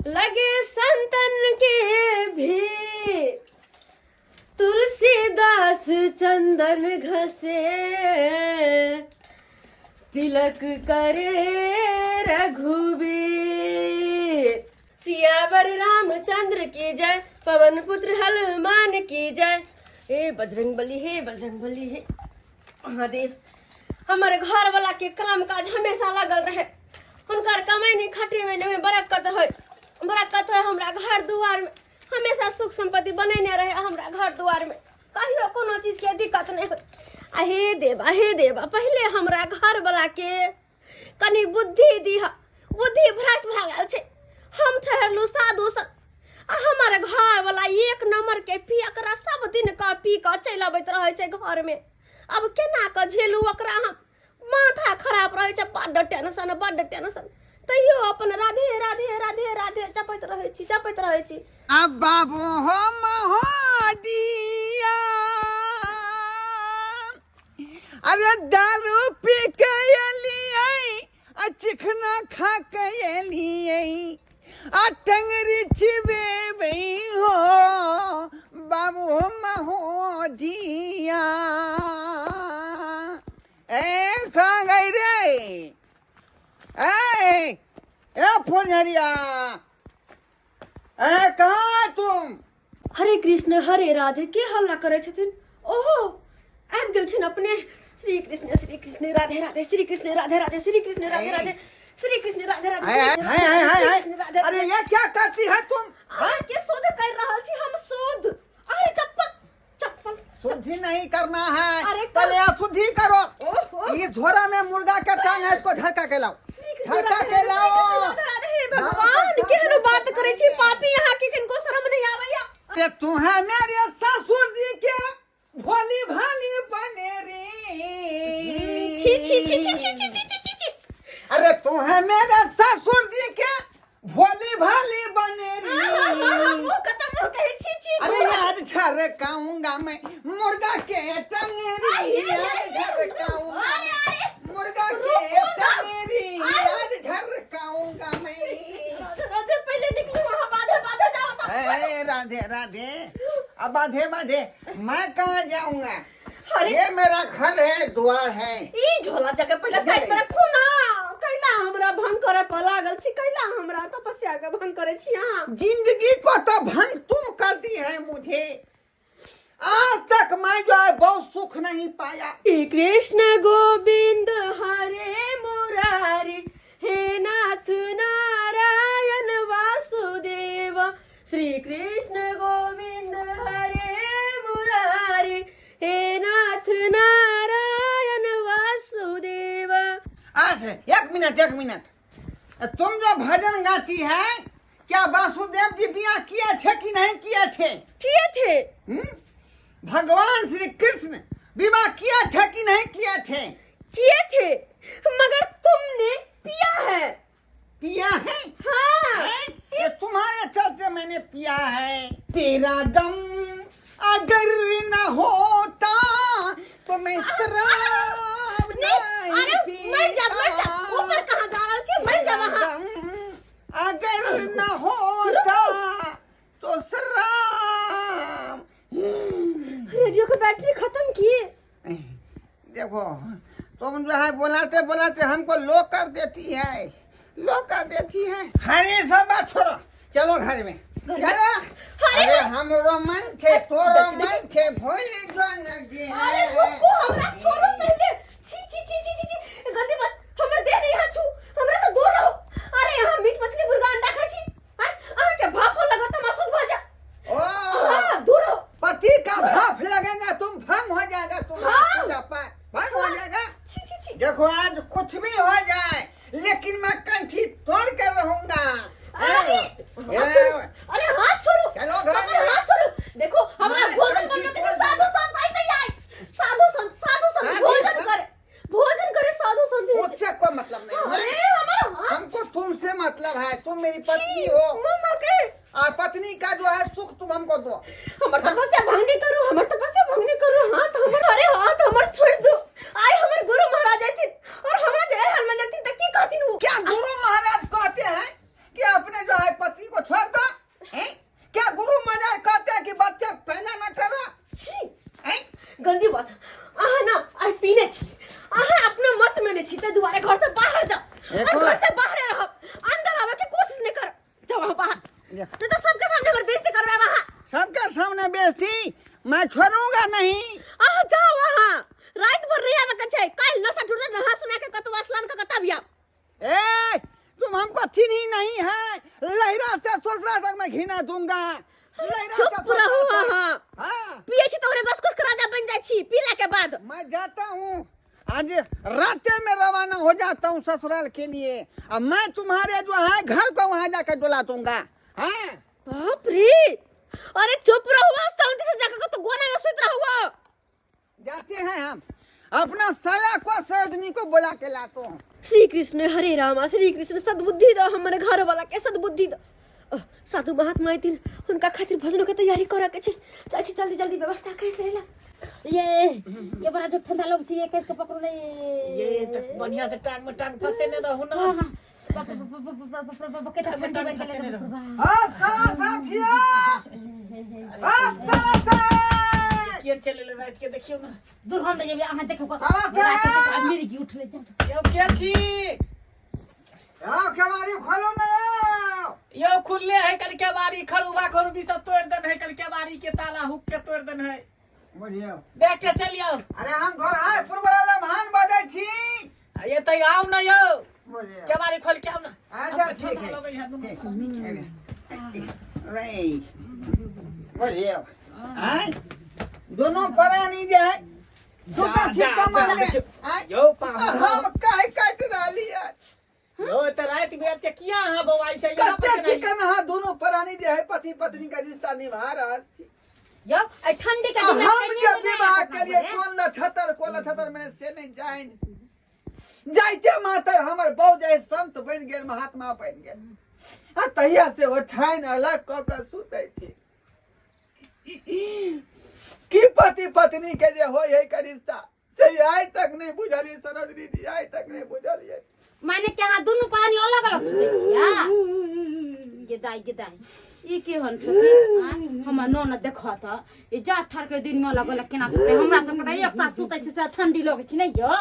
लगे संतन के भी तुलसीदास चंदन घसे तिलक करे रघुबीर। सियावर रामचंद्र की जय, पवन पुत्र हनुमान की जय। हे बजरंगबली, हे बजरंगबली, हे महादेव। हमारे घर वाला के काम काज हमेशा लगल रहे, उनकर कमाई खटे में बरकत है हमरा घर दुआर में, हमेशा सुख संपत्ति बनेने रहे हमरा घर दुआर में, कहियो कोनो चीज के दिक्कत नहीं हो। हे देवा पहले हमरा घर वाला के कनी बुद्धि दीह, बुद्धि भ्रष्ट भागल छे। हम ठहरलू साधु सन आ हमारे घर वाला एक नंबर के पियकरा सब दिन का पी के चल अबैत रहे छे घर में। अब केना के झेलू ओकरा, हम माथा खराब रहे छे, बड्ड टेंशन। तैयो अपन राधे राधे राधे राधे जपैत रहे छी। अब बाबू हो महोदिया, अरे दारू पी के एलियै, चिकना खा के एलियै, टंगरी चिबेबै हो बाबू महोदिया। ए कहाँ गई रे? ए फुलझरिया, कहाँ है तुम? हरे कृष्ण हरे राधे के हल्ला करे छथिन। ओहो आबि गेलखिन अपने। श्री कृष्ण राधे राधे, श्री कृष्ण राधे राधे, श्री कृष्ण राधे राधे, श्री कृष्ण राधे राधे। अरे ये क्या करती है तुम? के शोध कर रहल छी हम, शोध। अरे चप्पल शुद्धि नहीं करना है, अरे पहले अशुद्धि करो। ओहो ये झोरा में मुर्गा का टांग है, इसको झटका के लाओ, झटका के लाओ। हे भगवान केहन बात करे छी, पापी यहाँ के किनको शर्म नहीं आवेया। अरे तुम्हें मेरे ससुर जी के भोली भाली बनेरी, छी। अरे तुम्हें मेरे ससुर जी के भोली भाली बनेरी। अरे यार झरकाऊंगा मैं मुर्गा के टंगेरी, झरकाऊंगा मुर्गा के टंगेरी, यार झरकाऊंगा मैं। पहले निकली वहाँ, बाधे जाओ। राधे राधे, अब बाधे मैं कहाँ जाऊंगा? अरे ये मेरा घर है, द्वार है। ई झोला जगह पहले साइड में रखो ना। कैला हमरा भंग करे पर लागल छी, कैला हमरा तपस्या के भंग करे छी यहाँ। जिंदगी को तो भंग तुम करती है मुझे। आज तक मैं जो है बहुत सुख नहीं पाया। श्री कृष्ण गोविंद हरे मुरारी, हे नाथ नारायण वासुदेव। श्री कृष्ण गोविंद हरे मुरारी, हे नाथ नारायण वासुदेव। आज एक मिनट, तुम जो भजन गाती है, क्या वासुदेव जी बिया किए थे कि नहीं किए थे? किए थे। भगवान श्री कृष्ण विवाह किया थे कि नहीं किए थे? किए थे, मगर तुमने पिया है। पिया है? हाँ। ये तुम्हारे चलते मैंने पिया है। तेरा दम अगर न होता तो मैं शराब नहीं पीता। मर जा, ऊपर कहाँ जा रहा है? मर जा वहाँ। अगर न होता तो शराब। रेडियो की बैटरी खत्म की। देखो तुम जो है बोलाते हमको लो कर देती है। अरे सब बात छोड़ो, चलो घर में चलो। अरे हम रोमन थे तो रोमन थे, भूल जाओगे। अरे रुको, हमरा छोड़ो पहले। छी गंदी बात, हमर देह नहीं हाथ छू, हमरा से दूर रहो। अरे यहाँ मीट मछली मुर्गा अंडा खाई छी, हां के भाप लगत मासूद भाजा। हां दूर रहो। पति का भाप लगेगा, तुम भंग हो जाएगा, तुम्हारा पूजा पाठ भंग हो जाएगा। छी। देखो आज कुछ भी हो जाए, लेकिन मैं कंठी तोड़ कर रहूंगा। अरे हाथ छोड़ो, चलो घर में। हाथ छोड़ो। देखो हमरा भोजन बनने के साधु संत आते हैं। साधु संत भोजन करे साधु संत। उससे कोई मतलब नहीं है। अरे हमारा हमको तुमसे मतलब है, तुम मेरी पत्नी हो, मम्मा के और पत्नी का जो है सुख तुम हमको दो। हमर तपस्या भंग नहीं करो, हाथ हमर छोड़ दो। आए हमर गुरु महाराज आए और हमरा जे हाल में लगती त की कहती वो। क्या गुरु महाराज कहते हैं कि अपने जो है पति को अभी आप। ए तुम हमको चिन्ही नहीं है, लहरा से ससुरा तक मैं घिना दूंगा। लहरा से चुप रहो। ससुरा तक। हाँ हाँ पिए छी तो बस कुछ करा बन जाए छी, पीला के बाद। मैं जाता हूँ, आज रात में रवाना हो जाता हूँ ससुराल के लिए। अब मैं तुम्हारे जो है घर को वहाँ जाकर डुला दूंगा। हाँ बाप रे, अरे चुप रहो, शांति से जाकर तो गोना में सुत रहो। जाते हैं हम, अपना साया को सरोजनी को बुला के लाता हूँ। श्री कृष्ण हरे रामा, श्री कृष्ण सद्बुद्धि दो हमारे घर वाला के, सद्बुद्धि दो। साधु महात्मा आइतिन, उनका खातिर भोजन के तैयारी करे के छै। चाची जल्दी जल्दी व्यवस्था कर लेला। ये बड़ा जो ठंडा लोग चाहिए कैसे पकड़ो ले। ये तो बढ़िया से टांग में टांग फंसे न रहू ना। हां कितना ठंडी बन के लगा। हाँ साला साहब छिया, हाँ साला साहब। ये चले ले रात के देखियो ना। दूर हम ले जेबे अहां देखो साला साहब। मेरी की उठ ले जा। यो क्या छी? आओ केवाड़ी खोलो ना। यो खुले है कल के बारी, खरुबा खरुबी सब तोड़ दन है, कल के बारी के ताला हुक के तोड़ दन है। बुझियो। देख के चलियो। अरे हम घर आए पुरवला महान बजै छी। ये तई आओ ना यो। बुझियो। के बारी खोल के आओ ना। अच्छा ठीक है। रे बुझियो। हैं? दोनों परानी जे है छोटा जा, ठीक कमर में। जा, हैं? यो पाहुन। हम काहे काट डाली है। यो तो रात बिरात के किया हां बवाई से यहाँ कत्ते पर चिकन हा दोनों परानी जे है पति पत्नी का रिश्ता निभा रहल छी। यो ए ठंडी का हम दिन जब विवाह करिए कोन लछतर में से नहीं जाइन। जाइते मातर हमर बहु जाय संत बन गेल, महात्मा बन गेल। आ तहिया से ओ छाइन अलग क के सुतै छी। की पति पत्नी के जे होय है का रिश्ता से आज तक नहीं बुझलिए सरोजनी जी, आज तक नहीं बुझलिए। माने के हां दोनों पानी अलग अलग सुते छिया। ये के हन छथि हम न देखो त ये जा ठार के दिन में अलग अलग केना सुते, हमरा सब के एक साथ सुते छी से ठंडी लगे छी नहीं यो।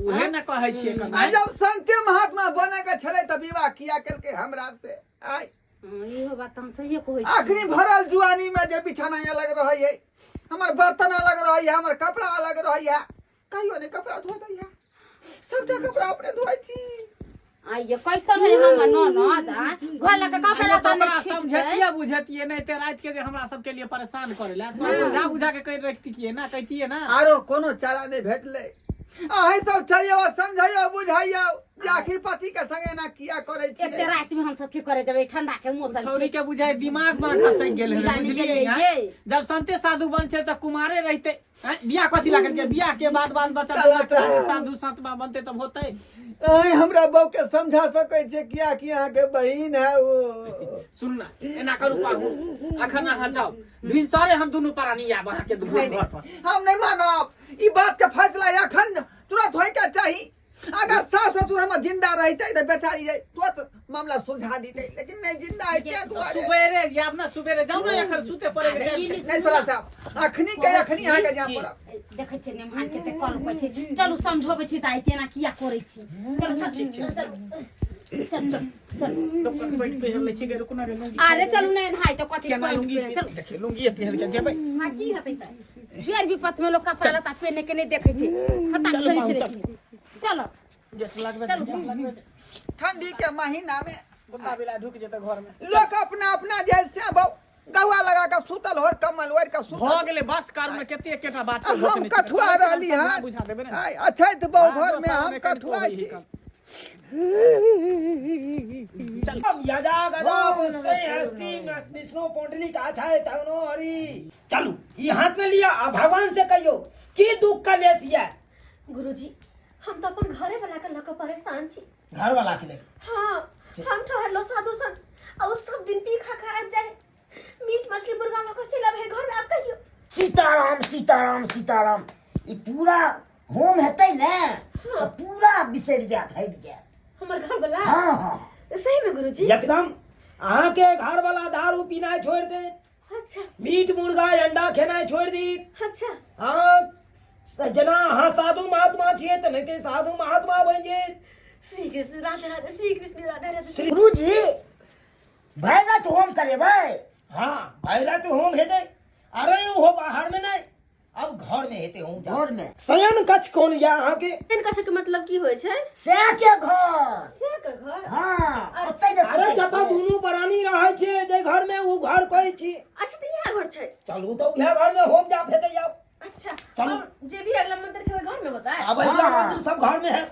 उहे ना कहै छिए आ कना। जब संत महात्मा बने के छले त विवाह किया केलके हमरा से। आय इहो बात हम सही कहै छी। आखिरी भरल जुआनी में जे बिछाना अलग रहै है, हमर बर्तन अलग रहै है, हमर कपड़ा अलग रहै है। कहियो ने कपड़ा धो दै है, सबटा कपड़ा अपने धोइ छी। आ ये कैसन है हम न दा घर लगा कपड़ा लगा हमरा नहीं समझतिए बुझतिए नहीं ते रात के जे हमरा सब के लिए परेशान करेला। समझा बुझा के कह रखती किए ना, कहतिए ना। आरो कोनो चारा नहीं भेटले। अहीं सब चलियो समझाइयो बुझाइयो जे आखिर पति के संगे ना किया करे छी। एक रात में हम सब की करे जब ठंडा के मौसम छौरी के बुझाए दिमाग में खसक गेल है, जानी बुझलिए ये, हैं? ये। जब संते साधु बन छे त कुमारे रहते हैं? बियाह कथि ला करके, बियाह के बाद बाल बच्चा साला तो- साधु संतबा बनते तब होते। अहीं हमरा बहू के समझा सकै छे किया कि अहाँ के बहिन है वो। सुनना एना करू पाहु, अखन अहाँ जाओ भिनसरे हम दुनु प्राणी आब अहाँ के घर पर। हम नहीं मानब, ई बात के फैसला अखन तुरंत होय के चाही। अगर सास ससुर हमर जिंदा रहते तो बेचारी जाए तुरंत मामला सुलझा दीते, लेकिन नहीं जिंदा है क्या दुआरे। सुबेरे या अपना सुबेरे जाओ ना, एखन सुते पड़े के टाइम छै। नहीं साला साहब अखनी के अखनी अहाँ के जा पड़त। देखे छे ने मान के ते कॉल पे छे, चलू समझोबे छी दाई केना किया करे छी। चल चल ठीक छै। चल चल चल डॉक्टर बैठ पे ले छी, रुकना रे लूंगी। अरे चलू नहीं हाय तो कथि केना लूंगी चल देखिए, लूंगी पहन के जेबै। हां की हतै त बियर विपत में लोग कपड़ा लता पहने के नहीं देखे छे, फटाक से चले चलो गेट लगबे चल। ठंडी के महीना में गुंडा बिला ढुक जेते घर में। लोग अपना अपना जैसे गवा लगा के सुतल हो, कमल ओढ़ के सुतल। भ गेले बस कार में केते एकेटा बात के हम कठुआ रहली है। बुझा देबे ना। अच्छा तो बहु घर में हम कठुआ छी। चल हम याजा गजा पुष्टे हस्ती विष्णु पोंडली का छाए तगनो हरि। चलू ये हाथ में लिया आ भगवान से कहियो की दुख का लेसिया। गुरुजी हम तो अपन घरे वाला के लक परेशान छी। घर वाला के देख। हाँ हम ठहरलो साधु सन, अब सब दिन पी खा आब जाए, मीट मछली मुर्गा लक चला भे घर में। आप कहियो सीताराम सीताराम सीताराम। ई पूरा होम हेतै ने तो पूरा बिसर जात, हट जात। हमर घर वाला हाँ हाँ सही में गुरुजी। एकदम अहाँ के घर वाला दारू पीना छोड़ दे, अच्छा मीट मुर्गा अंडा खेना छोड़ दी। अच्छा हाँ जना हाँ साधु महात्मा छिए त नहीं ते साधु महात्मा बन जे। श्री कृष्ण राधे राधे, श्री कृष्ण राधे राधे। गुरु जी भैरत होम करे भाई। हाँ भैरत होम हेते। अरे हो बाहर में नहीं अब घर में हेते हूँ घर में शयन कक्ष कौन या अहाँ के इनका से के मतलब की होय छै? से के घर से के घर? हाँ ओतै ने अरे जतऽ दुनू प्राणी रहै छै जे घर में उ घर कहै छी। अच्छा तो यह घर छै। चलू तो उहे घर में होम जाप हेते जाओ। अच्छा चलो। और जे भी अगला मंदिर छै वो घर में होता है? अब अगला मंदिर सब घर में है।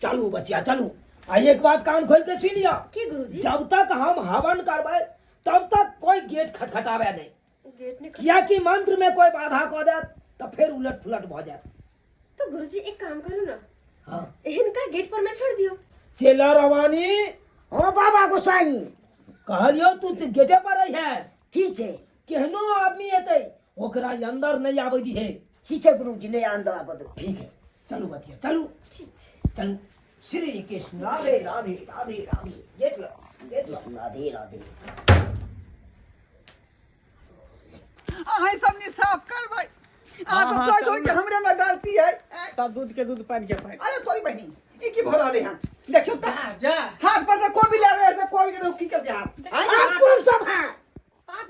चलू बच्चिया चलू। आ एक बात कान खोल के सुन लिया, की गुरुजी? जब तक हम हवन करबै तब तक कोई गेट खटखटावे नहीं, गेट ने किया कि मंत्र में कोई बाधा कऽ देत तो फिर उलट पुलट भ जात। तो गुरुजी एक काम करू ना, हाँ इनका गेट पर में छोड़ दियो। चेला रवानी ओ बाबा गोसाई कहलियो तू गेटे पर रही है, ठीक छै केहनो आदमी एतै ओकरा अंदर नहीं आबै दी है। ठीक छै गुरुजी ने अंदर आबद ठीक है चलू बच्चिया चलू ठीक छै। चलू। श्री कृष्ण राधे राधे राधे राधे। देख लो देख लो। कृष्ण राधे राधे। आई सब नि साफ कर भाई। आ सब कोई कोई के हमरे में गलती है। सब दूध के दूध पानी के पानी। अरे तोरी बहनी ई की भरा ले हां देखियो त जा हाथ पर से कोबी ले रहे से कोबी के की कर दिया। आप कौन सब है?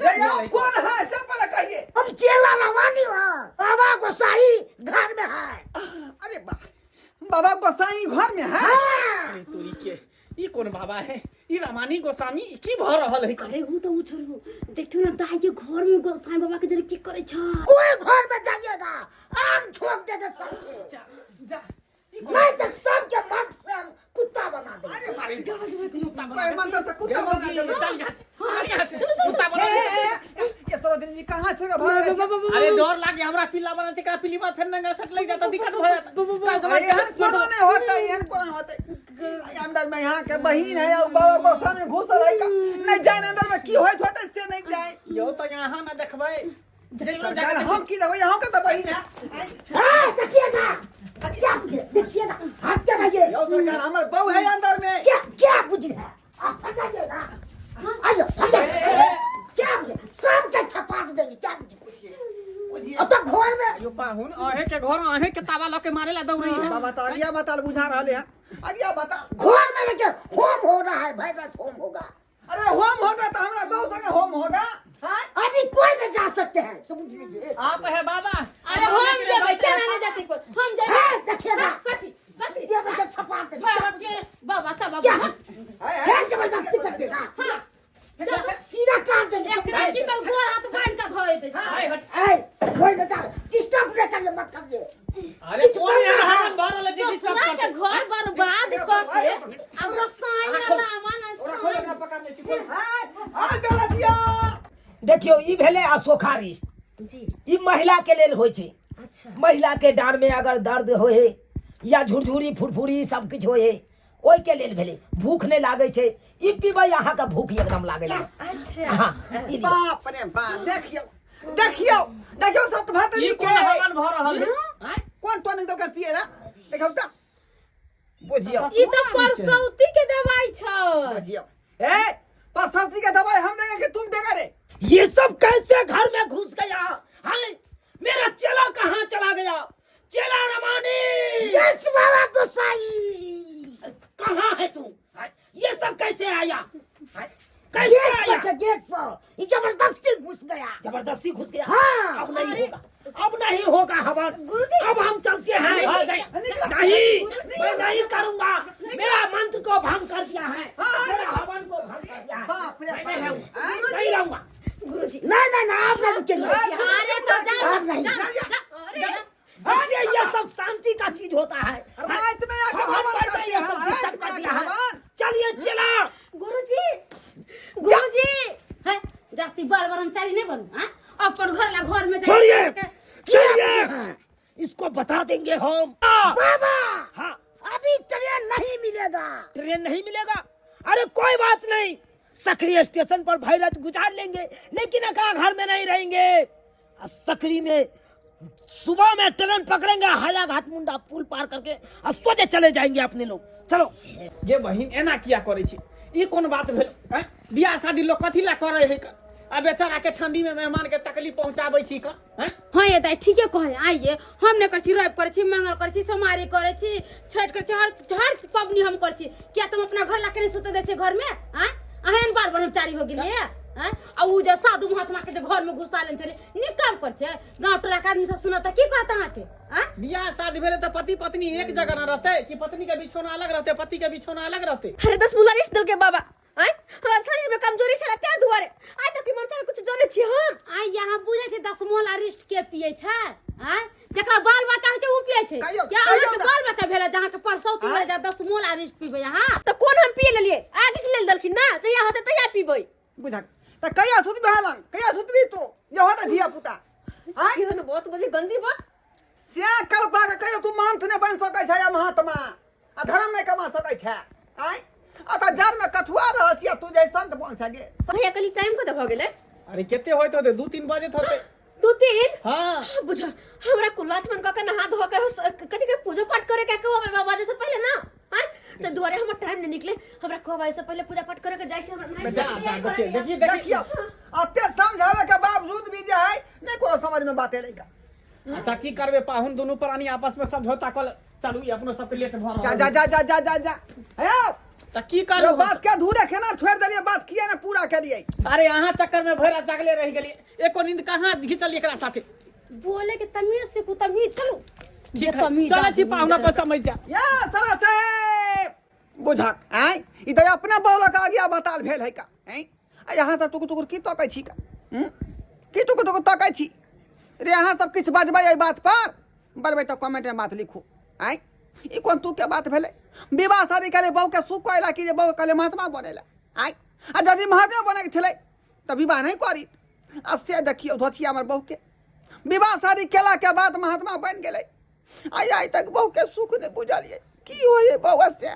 ये आप कौन है सब पहले कहिए। हम चेला रवानी हो, बाबा गोसाई घर में है। अरे बाबा गोसाई घर में है। हाँ। तोरी के ई कौन बाबा है? ई रमानी गोस्वामी की भ रहल है? अरे वो तो उछरू देखियो ना दाई के घर में गोसाई बाबा के जरे की करे छ। कोई घर में जाइएगा आग ठोक दे सबके, जा जा नहीं तो सबके मन से हम कुत्ता बना दे। अरे मारे कुत्ता कोई मंदिर से कुत्ता बना दे। चल यहाँ से कुत्ता बना दे। ये सरो दिन जी कहां छे भर रहे छे? अरे डर लागे हमरा पिल्ला बना तेकरा पिल्ली बार फिर नंगर सट लग जाता, दिक्कत हो जाता। अरे यहन कोनो नहीं होता, यहन कोनो होता। अंदर में यहाँ के बहिन है और बाबा गोसाई घुसल है का नहीं जाने अंदर में की होत होता इससे नहीं जाए। यो तो यहाँ ना देखबै। सरकार हम की देखो यहाँ का तो बहिन है। हाँ, देखिएगा क्या कुछ है? देखिएगा हाथ क्या भाइये यो सरकार हमारे बहू है अंदर में। क्या कुछ है? आप फंस जाइएगा। आइए फंस जाइए। क्या कुछ है? सब के छपा देंगे क्या कुछ है? अब तक घर में यो पाहुन अहे के घर अहे के तावा लके मारेला दौड़ी है। बाबा तो आगिया बताल बुझा रहे हैं। आगिया बता। घर में लेके होम हो रहा है, भाई रात होम होगा। अरे होम होगा तो हमारा बहू संगे होम होगा। हाँ? अभी कोई नहीं जा सकते हैं, समझ लीजिए। आप है बाबा। अरे हम जेबै केना नहीं जाते कोई। हम जेबै। हाँ, देखिएगा कथी कथी ये बच्चे छपा देंगे। बाबा के बाबा तब क्या बाबा क्या जबरदस्ती करिएगा? हां सीधा काट देंगे। एकरा की कर गोर हाथ बांध के धोए दे। हाय हट। कोई नहीं जा डिस्टर्ब नहीं करिए, मत करिए। अरे कौन यहाँ हवन भरल है जी सब ससुरा के घर बर्बाद करके अब रसायन लावन ओरा खोले ना पकड़ ले छी खोल। हाँ बेला दिया। देखियो ई भेले अशोकारिष्ट, जी ई महिला के लेल होय छै। अच्छा महिला के डार में अगर दर्द होए या झुरझुरी फुरफुरी सब कुछ होए ओई के लेल भेले। भूख नहीं लागे छै, ई पीबै अहाँ का भूख एकदम लागेला। अच्छा हाँ ई लियो। बाप रे बाप देखियो देखियो देखियो सत भात ई के कौन हवन भ रहल है? हैं? कौन तो नहीं तो कर पिए ना देखो तो बुझियो ई तो परसौती के दवाई छ। बुझियो। ए परसौती का दवाई हम देंगे कि तुम देगा रे? ये सब कैसे घर में घुस गया है? मेरा चेला कहाँ चला गया? चेला रमानी यस बाबा गोसाई कहाँ है तू? है? ये सब कैसे आया? है? कैसे आया? गेट पर ये जबरदस्ती घुस गया। जबरदस्ती घुस गया। हाँ। अब नहीं होगा, अब नहीं होगा हवन। अब हम चलते हैं। नहीं मैं नहीं करूंगा। मेरा मंत्र को भंग कर दिया है, मेरा हवन को भंग कर दिया है। बाप रे मैं नहीं बाप। रहूंगा, नहीं रहूंगा। गुरुजी नहीं आप नहीं रुकेंगे। अरे तो जा आप नहीं। देखिए ये सब शांति का चीज होता है। रात में आके हवन हवन करते करते ये हैं, सब रात डिस्टर्ब में कर आके दिया है। हवन। चलिए चला। गुरुजी गुरुजी है जास्ती बार हम चारी नहीं बनू। हां अपन घर ला घर में छोड़िए चलिए, इसको बता देंगे हम। बाबा हाँ अभी ट्रेन नहीं मिलेगा। ट्रेन नहीं मिलेगा? अरे कोई बात नहीं, सकरी स्टेशन पर भैरत गुजार लेंगे, लेकिन अका घर में नहीं रहेंगे। सकरी में सुबह में ट्रेन पकड़ेंगे, हाया घाट मुंडा पुल पार करके और सोचे चले जाएंगे अपने लोग। चलो। ये बहिन एना किया करे छी? ई कौन बात भेल? हैं? बियाह शादी लोग कथी ला करे है? आ बेचारा के ठंडी में मेहमान के तकलीफ पहुंचाबै छी का? हैं? हाँ ये दाई ठीके कहे। आइए हम ने करछि रवि करे छी, मंगल करे छी, सोमवारी करे छी, छठ करे छी, हर पबनी हम करे छी। क्या तुम अपना घर ला के नहीं सुते दे छी घर में? हां अहन बार ब्रह्मचारी हो गेलिए। हैं आ उ जे साधु महात्मा के जे घर में घुसा लेन छले नी काम कर छे गांव टोला के आदमी सब सुनत की कहत अहाँ के हैं बियाह शादी भेले तो पति पत्नी एक जगह न रहते कि पत्नी के बिछौना अलग रहते पति के बिछौना अलग रहते। अरे 10 मुला रिश्त दल के बाबा हैं हमरा शरीर में कमजोरी से त्या दुआरे आज तक की मन से कुछ जाने छी हम आ यहाँ बुझे छे 10 मोल अरिस्ट के पिए छे हैं जकरा बाल बच्चा होय छे उ पिए छे कहियो, क्या कहियो अहाँ के ना। बाल बच्चा भेले जहाँ के परसौती में 10 मोल अरिस्ट पीबे यहाँ तो कौन हम पिए लेलिए आगे के लेल दलखिन ना जहिया होते तहिया पीबै बुझा त कहिया सुतबे हलन कहिया सुतबी तू जे होता धिया पुता आय ये न बहुत बजे गंदी बात से कर पा के कहियो तू मानथ ने बन सकै छै महात्मा आ धर्म नहीं कमा सकै छै आय आ त जर में कठुआ रह छिया तू जे संत बन छगे भैया कली टाइम कते भ गेले अरे केते होइत होते 2-3 बजे होते। 2-3 हाँ बुझा हमरा को लक्ष्मण का के नहा धो के कथि के पूजा पाठ करे के कहबे बाबा से पहले ना हैं तो दुआरे हमर टाइम नहीं निकले हमरा कहबे से पहले पूजा पाठ करे के जाय से हमरा जा जा देखिए देखिए देखियो अते समझावे के बावजूद भी जे है नहीं कोनो समझ में बात एलेका अच्छा की करबे पाहुन दोनों प्राणी आपस में समझौता कर चालू ही अपनो सब के लेट भ जा जा जा जा जा जा जा हे त की यो करबे बात के धूरे खेना छोड़ देलिए बात किया ना पूरा करिए अरे यहाँ चक्कर में भरा जागले रह गेलिए एको नींद कहाँ घिचल एकरा साथे बोले के तमीज से को तमीज चलो ठीक है चले छी पाहुना पर समझ जा या साला से बुझक आय ई त अपना बौलक आगिया बताल भेल है का हैं आ यहाँ सब टुकुर टुकुर की तकै छी का की टुकुर टुकुर तकै छी रे यहाँ सब किछ बजबै एहि बात पर बजबै तो कमेंट में बात लिखू आय ई कोन तू के बात भेलै विवाह शादी करे बहू के सुख कहला कि जे बहू कहले महात्मा बनेला आय आ यदि महात्मा बने के छलै त विवाह नहीं करी आ से देखियो धोछिया हमर बहू के विवाह शादी केला के बाद महात्मा बन गेलै आई तक बहू के सुख नहीं बुझलिए की होए बहू से